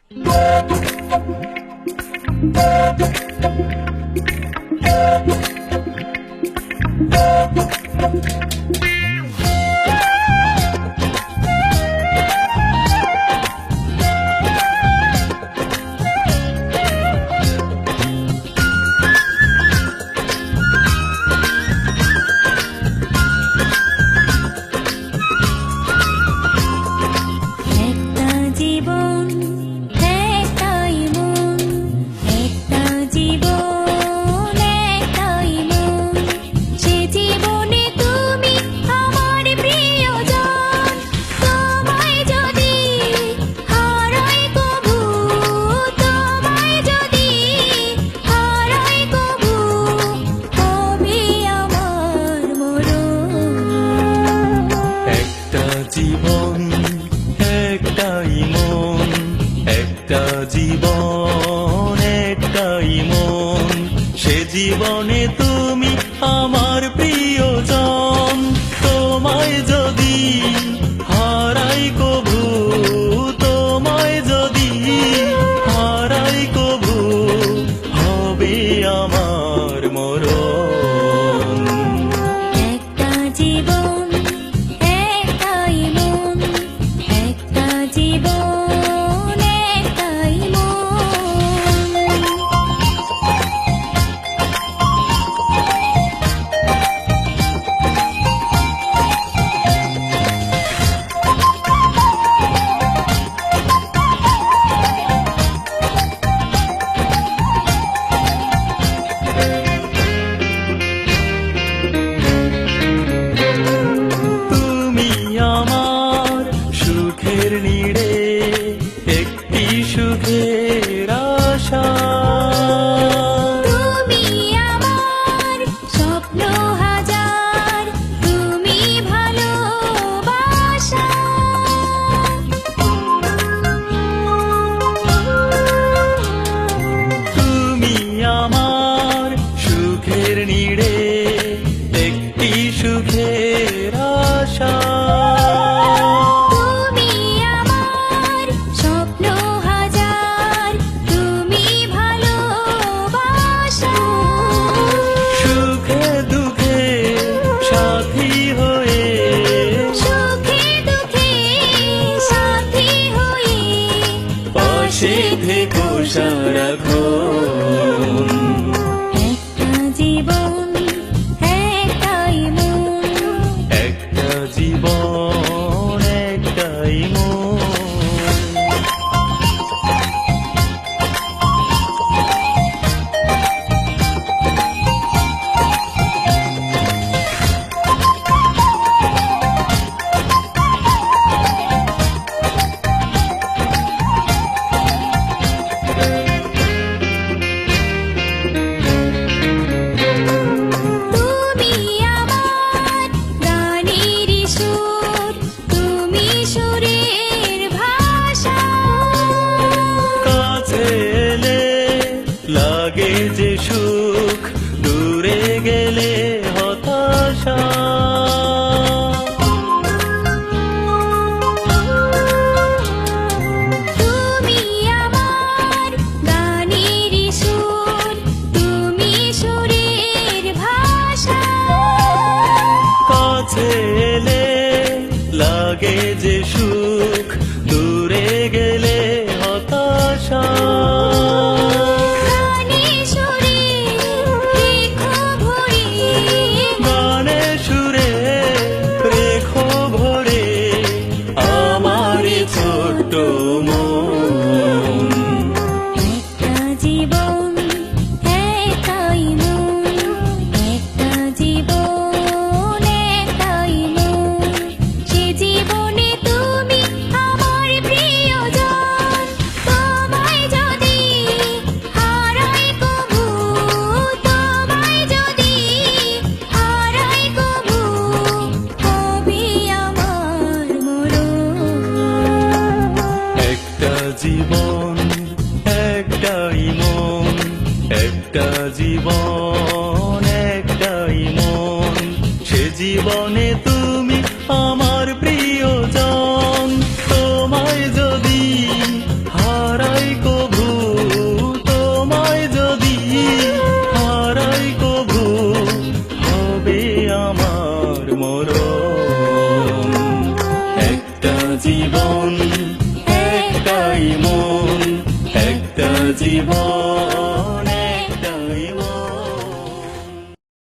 জীবন একটাই মন, একটা জীবন একটাই মন, সে জীবনে তুমি আমার প্রিয়জন। তোমায় যদি হারাই কভু, তোমায় যদি হারাই কভু, হবে আমার মরণ। একটা জীবন একটাই মন, একটা জীবন একটাই মন। তুমি আমার সুখের নীড়ে, একটি সুখের আশা। তুমি আমার স্বপ্ন হাজার, তুমি ভালোবাসা। তুমি আমার সুখের নীড়ে, একটি সুখের আশা। তুমি আমার স্বপ্ন হাজার, তুমি ভালোবাসা। সুখে দুঃখে সাথী হয়ে, সুখে দুঃখে সাথী হয়ে, পাশে থেকো সারাক্ষণ। একটা জীবন একটাই মন, একটা জীবন একটাই মন। তুমি আমার গানের সুর, তুমি সুরের ভাষা। কাছে এলে লাগে যে সুখ, দূরে গেলে হতাশা। তুমি আমার গানের সুর, তুমি সুরের ভাষা। কাছে এলে লাগে যে সুখ, দূরে গেলে হতাশা। গানে সুরে রেখো ভরে, গানে সুরে রেখো ভরে আমার ছোট্ট মন। একটা জীবন একটাই মন, একটা জীবন একটাই মন, সে জীবনে তুমি আমার প্রিয়জন। তোমায় যদি হারাই কভু, তোমায় যদি হারাই কভু, হবে আমার মরণ। একটা জীবন একটাই মন, একটা জীবন একটাই মন, সে জীবনে তুমি আমার প্রিয়জন। তোমায় যদি হারাই মরণ একটা জীবন একটাই মন একটা জীবন